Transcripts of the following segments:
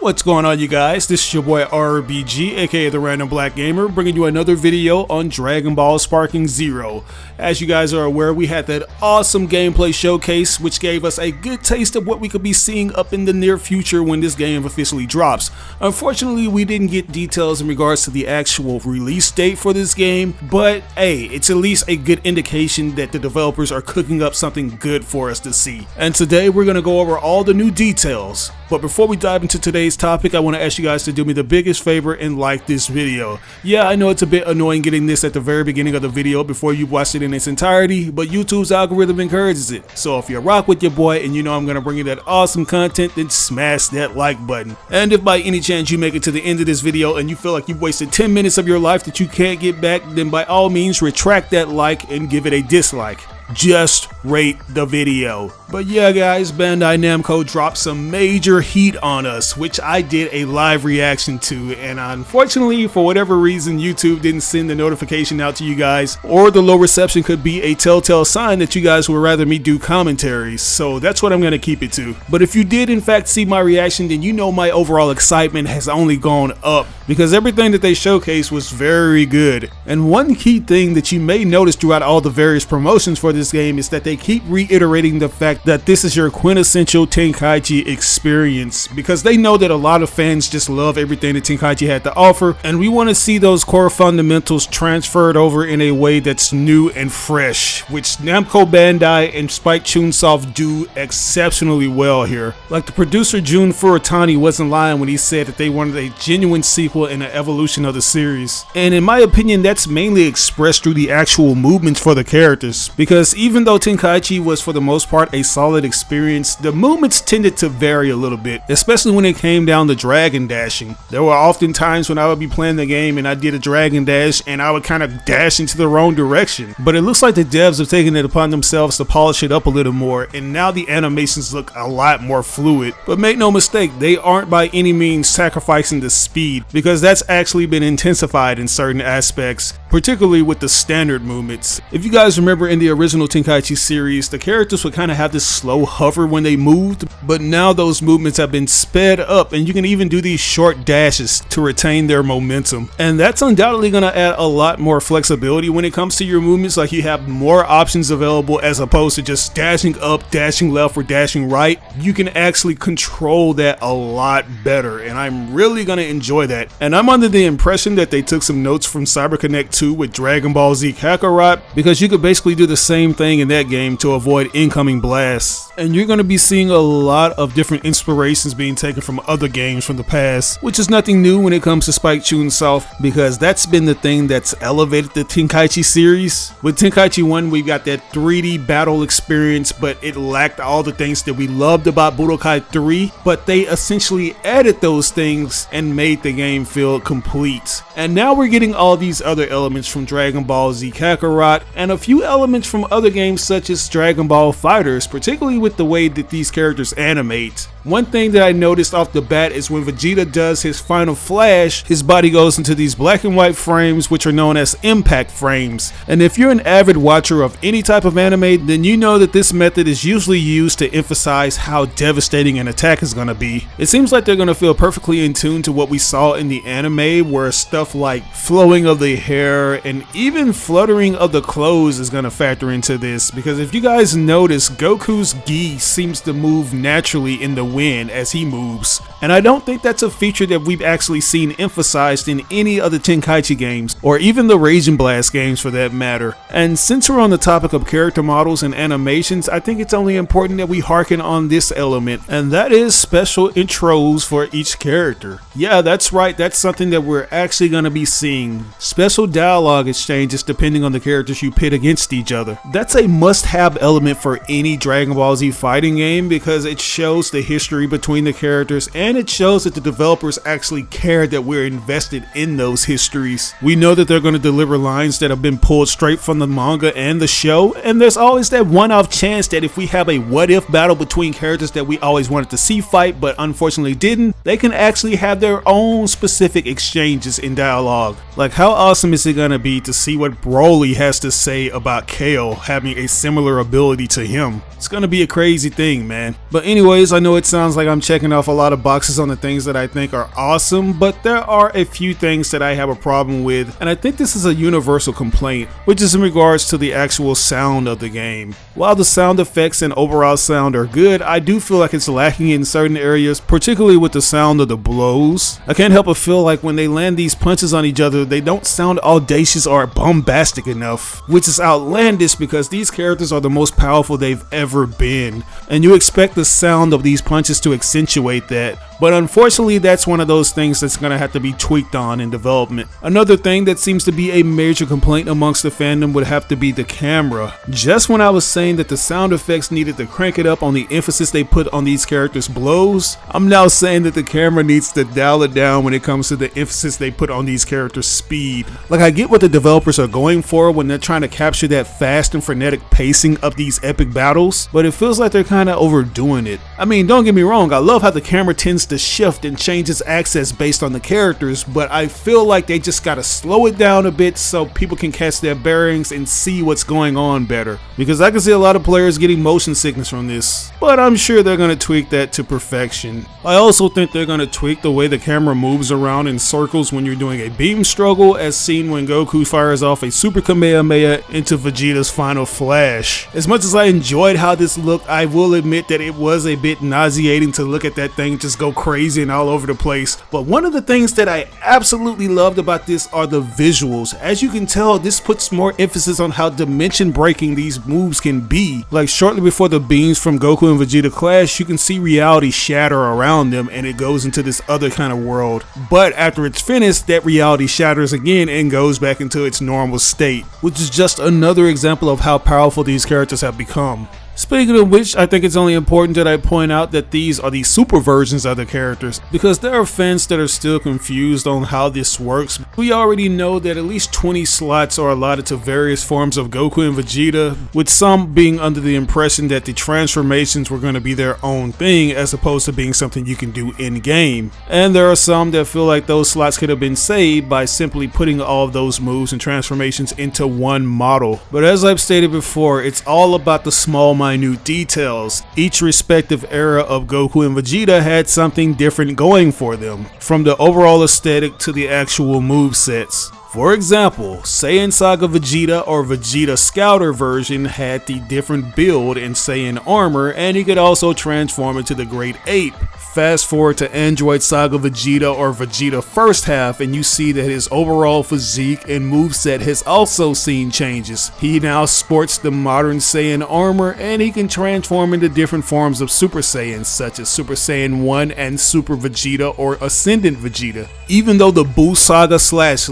What's going on, you guys? This is your boy RBG, aka the Random Black Gamer, bringing you another video on Dragon Ball Sparking Zero. As you guys are aware, we had that awesome gameplay showcase, which gave us a good taste of what we could be seeing up in the near future when this game officially drops. Unfortunately, we didn't get details in regards to the actual release date for this game, but hey, it's at least a good indication that the developers are cooking up something good for us to see. And today we're going to go over all the new details. But before we dive into today's topic, I want to ask you guys to do me the biggest favor and like this video. Yeah, I know it's a bit annoying getting this at the very beginning of the video before you've watched it in its entirety, but YouTube's algorithm encourages it. So if you rock with your boy and you know I'm going to bring you that awesome content, then smash that like button. And if by any chance you make it to the end of this video and you feel like you've wasted 10 minutes of your life that you can't get back, then by all means retract that like and give it a dislike. Just rate the video. But yeah guys, Bandai Namco dropped some major heat on us, which I did a live reaction to, and unfortunately for whatever reason YouTube didn't send the notification out to you guys, or the low reception could be a telltale sign that you guys would rather me do commentaries, so that's what I'm going to keep it to. But if you did in fact see my reaction, then you know my overall excitement has only gone up, because everything that they showcased was very good. And one key thing that you may notice throughout all the various promotions for this game is that they keep reiterating the fact that this is your quintessential Tenkaichi experience, because they know that a lot of fans just love everything that Tenkaichi had to offer, and we want to see those core fundamentals transferred over in a way that's new and fresh, which Namco Bandai and Spike Chunsoft do exceptionally well here. Like the producer Jun Furutani wasn't lying when he said that they wanted a genuine sequel and an evolution of the series, and in my opinion that's mainly expressed through the actual movements for the characters, because even though Tenkaichi was for the most part a solid experience, the movements tended to vary a little bit, especially when it came down to dragon dashing. There were often times when I would be playing the game and I did a dragon dash and I would kind of dash into the wrong direction, but it looks like the devs have taken it upon themselves to polish it up a little more, and now the animations look a lot more fluid. But make no mistake, they aren't by any means sacrificing the speed, because that's actually been intensified in certain aspects, particularly with the standard movements. If you guys remember in the original Tenkaichi series, the characters would kind of have this slow hover when they moved, but now those movements have been sped up and you can even do these short dashes to retain their momentum. And that's undoubtedly going to add a lot more flexibility when it comes to your movements, like you have more options available as opposed to just dashing up, dashing left, or dashing right. You can actually control that a lot better, and I'm really going to enjoy that. And I'm under the impression that they took some notes from CyberConnect 2 with Dragon Ball Z Kakarot, because you could basically do the same thing in that game to avoid incoming blasts. And you're going to be seeing a lot of different inspirations being taken from other games from the past, which is nothing new when it comes to Spike Chunsoft, because that's been the thing that's elevated the Tenkaichi series. With Tenkaichi 1 we got that 3D battle experience, but it lacked all the things that we loved about Budokai 3, but they essentially added those things and made the game feel complete. And now we're getting all these other elements from Dragon Ball Z Kakarot, and a few elements from other games such as Dragon Ball FighterZ, particularly with the way that these characters animate. One thing that I noticed off the bat is when Vegeta does his final flash, his body goes into these black and white frames, which are known as impact frames. And if you're an avid watcher of any type of anime, then you know that this method is usually used to emphasize how devastating an attack is going to be. It seems like they're going to feel perfectly in tune to what we saw in the anime, where stuff like flowing of the hair and even fluttering of the clothes is going to factor into this, because if you guys notice, Goku's gi seems to move naturally in the wind as he moves, and I don't think that's a feature that we've actually seen emphasized in any other Tenkaichi games, or even the Raging Blast games for that matter. And since we're on the topic of character models and animations, I think it's only important that we harken on this element, and that is special intros for each character. Yeah, that's right, that's something that we're actually going to be seeing. Special dialogue exchanges depending on the characters you pit against each other. That's a must-have element for any Dragon Ball Z fighting game, because it shows the history between the characters, and it shows that the developers actually care that we're invested in those histories. We know that they're going to deliver lines that have been pulled straight from the manga and the show, and there's always that one-off chance that if we have a what-if battle between characters that we always wanted to see fight but unfortunately didn't, they can actually have their own specific exchanges in dialogue. Like, how awesome is it going to be to see what Broly has to say about Kale having a similar ability to him? It's going to be a crazy thing, man. But anyways, I know it's sounds like I'm checking off a lot of boxes on the things that I think are awesome, but there are a few things that I have a problem with, and I think this is a universal complaint, which is in regards to the actual sound of the game. While the sound effects and overall sound are good, I do feel like it's lacking in certain areas, particularly with the sound of the blows. I can't help but feel like when they land these punches on each other, they don't sound audacious or bombastic enough, which is outlandish because these characters are the most powerful they've ever been, and you expect the sound of these punches to accentuate that. But unfortunately, that's one of those things that's going to have to be tweaked on in development. Another thing that seems to be a major complaint amongst the fandom would have to be the camera. Just when I was saying that the sound effects needed to crank it up on the emphasis they put on these characters' blows, I'm now saying that the camera needs to dial it down when it comes to the emphasis they put on these characters' speed. Like, I get what the developers are going for when they're trying to capture that fast and frenetic pacing of these epic battles, but it feels like they're kind of overdoing it. I mean, don't get me wrong, I love how the camera tends to shift and change its axis based on the characters, but I feel like they just gotta slow it down a bit so people can catch their bearings and see what's going on better, because I can see a lot of players getting motion sickness from this, but I'm sure they're gonna tweak that to perfection. I also think they're gonna tweak the way the camera moves around in circles when you're doing a beam struggle, as seen when Goku fires off a Super Kamehameha into Vegeta's final flash. As much as I enjoyed how this looked, I will admit that it was a bit nauseating to look at that thing just go crazy and all over the place. But one of the things that I absolutely loved about this are the visuals. As you can tell, this puts more emphasis on how dimension breaking these moves can be. Like, shortly before the beams from Goku and Vegeta clash, you can see reality shatter around them and it goes into this other kind of world. But after it's finished, that reality shatters again and goes back into its normal state, which is just another example of how powerful these characters have become. Speaking of which, I think it's only important that I point out that these are the super versions of the characters, because there are fans that are still confused on how this works. We already know that at least 20 slots are allotted to various forms of Goku and Vegeta, with some being under the impression that the transformations were going to be their own thing as opposed to being something you can do in-game. And there are some that feel like those slots could have been saved by simply putting all of those moves and transformations into one model. But as I've stated before, it's all about the small minute details. Each respective era of Goku and Vegeta had something different going for them, from the overall aesthetic to the actual movesets. For example, Saiyan Saga Vegeta or Vegeta Scouter version had the different build in Saiyan armor, and he could also transform into the Great Ape. Fast forward to Android Saga Vegeta or Vegeta First Half, and you see that his overall physique and moveset has also seen changes. He now sports the modern Saiyan armor, and he can transform into different forms of Super Saiyans, such as Super Saiyan 1 and Super Vegeta or Ascendant Vegeta. Even though the Buu Saga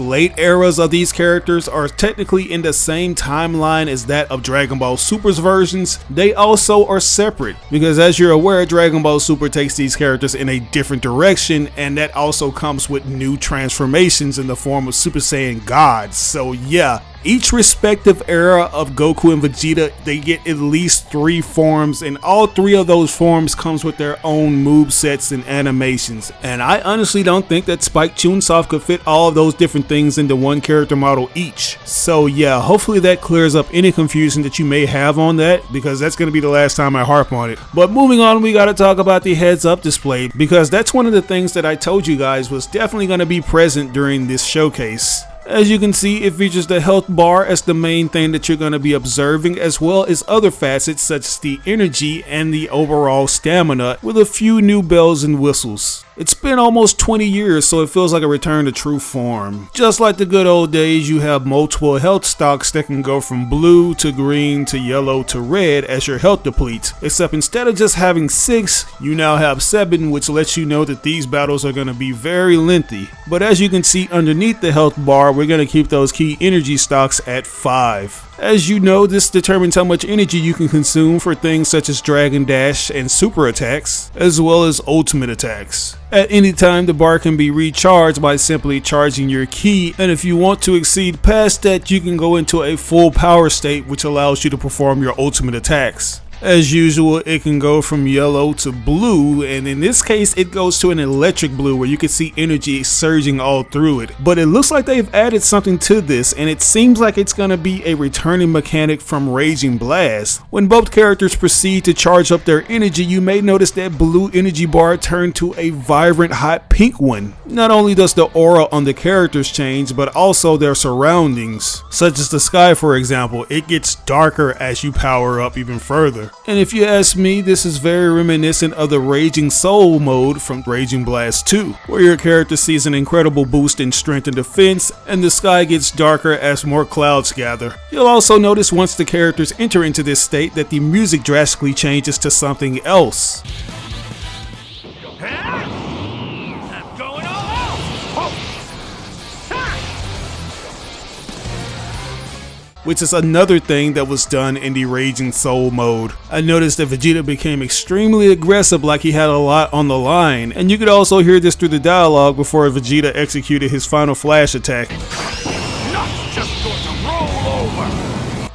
/ late eras of these characters are technically in the same timeline as that of Dragon Ball Super's versions, they also are separate, because as you're aware, Dragon Ball Super takes these characters in a different direction, and that also comes with new transformations in the form of Super Saiyan gods. So yeah, each respective era of Goku and Vegeta, they get at least 3 forms, and all 3 of those forms comes with their own movesets and animations. And I honestly don't think that Spike Chunsoft could fit all of those different things into one character model each. So yeah, hopefully that clears up any confusion that you may have on that, because that's going to be the last time I harp on it. But moving on, we got to talk about the heads-up display, because that's one of the things that I told you guys was definitely going to be present during this showcase. As you can see, it features the health bar as the main thing that you're going to be observing, as well as other facets such as the energy and the overall stamina, with a few new bells and whistles. It's been almost 20 years, so it feels like a return to true form. Just like the good old days, you have multiple health stocks that can go from blue to green to yellow to red as your health depletes, except instead of just having 6, you now have 7, which lets you know that these battles are going to be very lengthy. But as you can see underneath the health bar, we're going to keep those key energy stocks at 5. As you know, this determines how much energy you can consume for things such as Dragon Dash and super attacks, as well as ultimate attacks. At any time, the bar can be recharged by simply charging your key, and if you want to exceed past that, you can go into a full power state, which allows you to perform your ultimate attacks. As usual, it can go from yellow to blue, and in this case it goes to an electric blue where you can see energy surging all through it. But it looks like they've added something to this, and it seems like it's going to be a returning mechanic from Raging Blast. When both characters proceed to charge up their energy, you may notice that blue energy bar turn to a vibrant hot pink one. Not only does the aura on the characters change, but also their surroundings, such as the sky for example. It gets darker as you power up even further. And if you ask me, this is very reminiscent of the Raging Soul mode from Raging Blast 2, where your character sees an incredible boost in strength and defense, and the sky gets darker as more clouds gather. You'll also notice once the characters enter into this state that the music drastically changes to something else. Which is another thing that was done in the Raging Soul mode. I noticed that Vegeta became extremely aggressive, like he had a lot on the line, and you could also hear this through the dialogue before Vegeta executed his final flash attack. Not just going to roll over.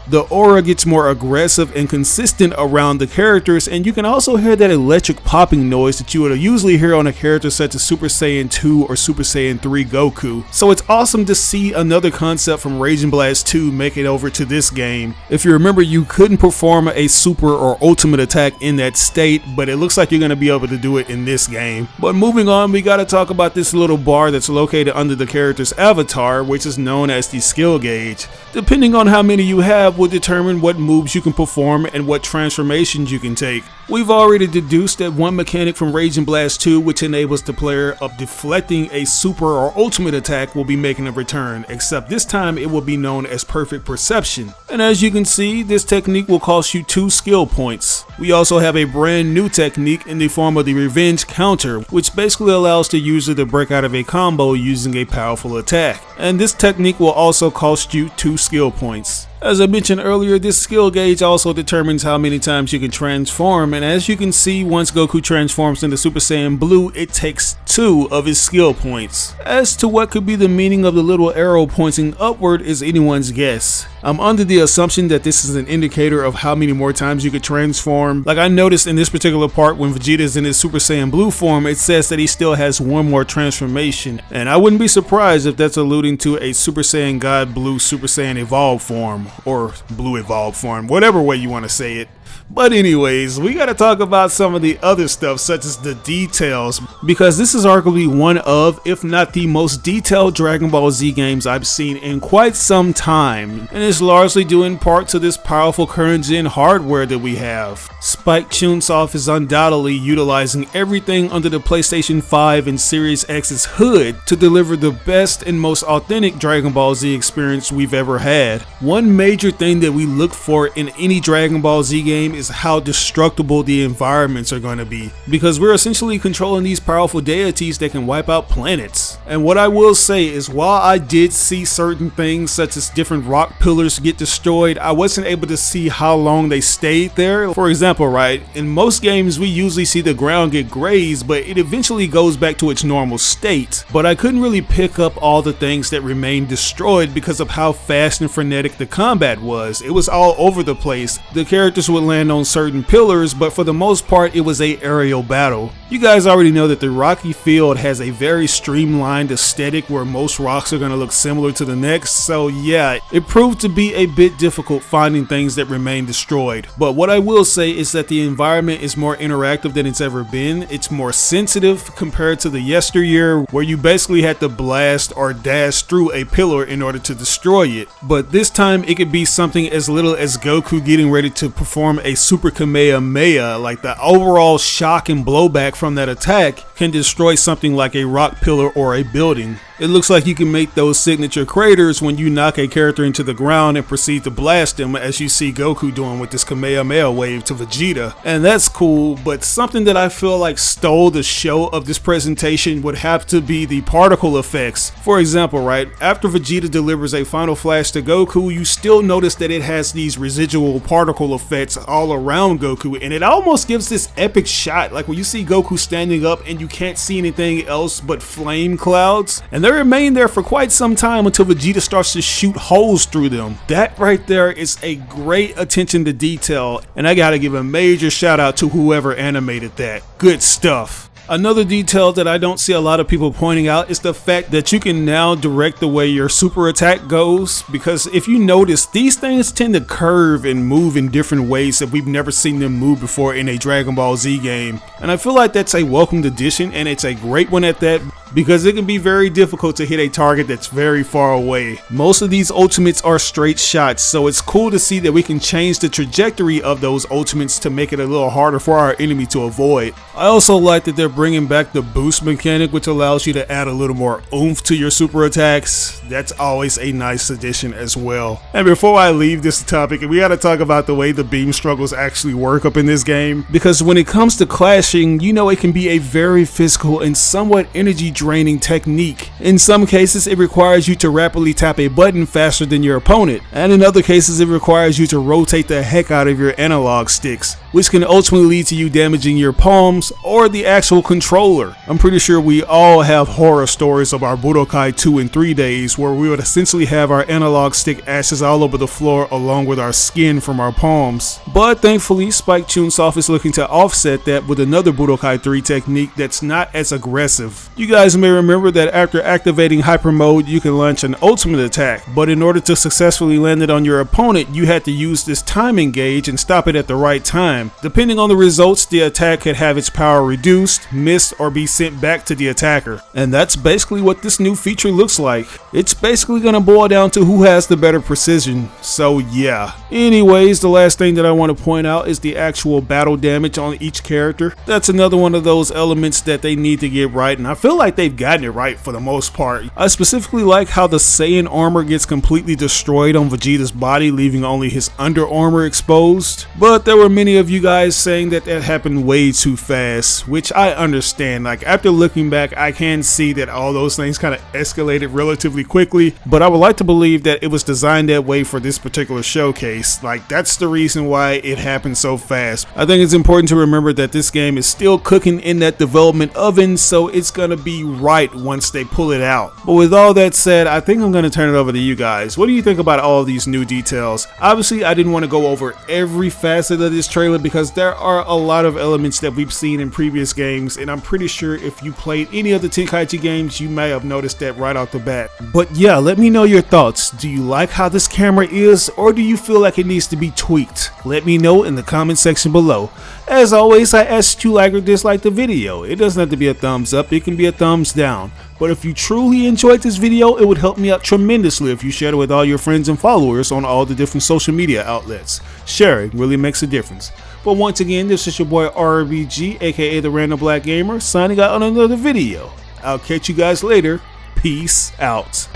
The aura gets more aggressive and consistent around the characters, and you can also hear that electric popping noise that you would usually hear on a character such as Super Saiyan 2 or Super Saiyan 3 Goku. So it's awesome to see another concept from Raging Blast 2 make it over to this game. If you remember, you couldn't perform a super or ultimate attack in that state, but it looks like you're going to be able to do it in this game. But moving on, we got to talk about this little bar that's located under the character's avatar, which is known as the skill gauge. Depending on how many you have will determine what moves you can perform and what transformations you can take. We've already deduced that one mechanic from Raging Blast 2, which enables the player of deflecting a super or ultimate attack, will be making a return, except this time it will be known as Perfect Perception. And as you can see, this technique will cost you 2 skill points. We also have a brand new technique in the form of the Revenge Counter, which basically allows the user to break out of a combo using a powerful attack. And this technique will also cost you 2 skill points. As I mentioned earlier, this skill gauge also determines how many times you can transform, and as you can see, once Goku transforms into Super Saiyan Blue, it takes 2 of his skill points. As to what could be the meaning of the little arrow pointing upward is anyone's guess. I'm under the assumption that this is an indicator of how many more times you could transform. Like I noticed in this particular part when Vegeta is in his Super Saiyan Blue form, it says that he still has 1 more transformation, and I wouldn't be surprised if that's alluding to a Super Saiyan God Blue Super Saiyan Evolved form, or Blue Evolved form, whatever way you want to say it. But anyways, we gotta talk about some of the other stuff, such as the details, because this is arguably one of, if not the most detailed Dragon Ball Z games I've seen in quite some time, and it's largely due in part to this powerful current gen hardware that we have. Spike Chunsoft is undoubtedly utilizing everything under the PlayStation 5 and Series X's hood to deliver the best and most authentic Dragon Ball Z experience we've ever had. One major thing that we look for in any Dragon Ball Z game is how destructible the environments are going to be, because we're essentially controlling these powerful deities that can wipe out planets. And what I will say is, while I did see certain things such as different rock pillars get destroyed, I wasn't able to see how long they stayed there. For example, right, in most games we usually see the ground get grazed, but it eventually goes back to its normal state. But I couldn't really pick up all the things that remained destroyed because of how fast and frenetic the combat was. It was all over the place. The characters would land on certain pillars, but for the most part it was a aerial battle. You guys already know that the rocky field has a very streamlined aesthetic where most rocks are going to look similar to the next, so yeah, it proved to be a bit difficult finding things that remain destroyed. But what I will say is that the environment is more interactive than it's ever been. It's more sensitive compared to the yesteryear where you basically had to blast or dash through a pillar in order to destroy it. But this time it could be something as little as Goku getting ready to perform a Super Kamehameha. Like, the overall shock and blowback from that attack can destroy something like a rock pillar or a building. It looks like you can make those signature craters when you knock a character into the ground and proceed to blast them, as you see Goku doing with this Kamehameha wave to Vegeta. And that's cool, but something that I feel like stole the show of this presentation would have to be the particle effects. For example, right, after Vegeta delivers a final flash to Goku, you still notice that it has these residual particle effects all around Goku, and it almost gives this epic shot, like when you see Goku standing up and you can't see anything else but flame clouds. And they're they remain there for quite some time until Vegeta starts to shoot holes through them. That right there is a great attention to detail, and I gotta give a major shout out to whoever animated that. Good stuff. Another detail that I don't see a lot of people pointing out is the fact that you can now direct the way your super attack goes, because if you notice, these things tend to curve and move in different ways that we've never seen them move before in a Dragon Ball Z game. And I feel like that's a welcomed addition, and it's a great one at that, because it can be very difficult to hit a target that's very far away. Most of these ultimates are straight shots, so it's cool to see that we can change the trajectory of those ultimates to make it a little harder for our enemy to avoid. I also like that they're bringing back the boost mechanic, which allows you to add a little more oomph to your super attacks. That's always a nice addition as well. And before I leave this topic, we gotta talk about the way the beam struggles actually work up in this game, because when it comes to clashing, you know, it can be a very physical and somewhat energy draining technique. In some cases, it requires you to rapidly tap a button faster than your opponent, and in other cases, it requires you to rotate the heck out of your analog sticks, which can ultimately lead to you damaging your palms or the actual controller. I'm pretty sure we all have horror stories of our Budokai 2 and 3 days where we would essentially have our analog stick ashes all over the floor along with our skin from our palms. But thankfully, Spike Chunsoft is looking to offset that with another Budokai 3 technique that's not as aggressive. You guys may remember that after activating Hyper Mode, you can launch an ultimate attack, but in order to successfully land it on your opponent, you had to use this timing gauge and stop it at the right time. Depending on the results, the attack could have its power reduced, missed, or be sent back to the attacker. And that's basically what this new feature looks like. It's basically gonna boil down to who has the better precision, so yeah. Anyways, the last thing that I want to point out is the actual battle damage on each character. That's another one of those elements that they need to get right, and I feel like they've gotten it right for the most part. I specifically like how the Saiyan armor gets completely destroyed on Vegeta's body, leaving only his under armor exposed. But there were many of you guys saying that happened way too fast, which I understand. Like, after looking back, I can see that all those things kind of escalated relatively quickly, but I would like to believe that it was designed that way for this particular showcase. Like, that's the reason why it happened so fast. I think it's important to remember that this game is still cooking in that development oven, so it's gonna be right once they pull it out. But with all that said, I think I'm gonna turn it over to you guys. What do you think about all of these new details? Obviously, I didn't want to go over every facet of this trailer because there are a lot of elements that we've seen in previous games, and I'm pretty sure if you played any of the Tenkaichi games, you may have noticed that right off the bat. But yeah, let me know your thoughts. Do you like how this camera is, or do you feel like it needs to be tweaked? Let me know in the comment section below. As always, I ask that you like or dislike the video. It doesn't have to be a thumbs up, it can be a thumbs down. But if you truly enjoyed this video, it would help me out tremendously if you shared it with all your friends and followers on all the different social media outlets. Sharing really makes a difference. But once again, this is your boy RBG, aka The Random Black Gamer, signing out on another video. I'll catch you guys later. Peace out.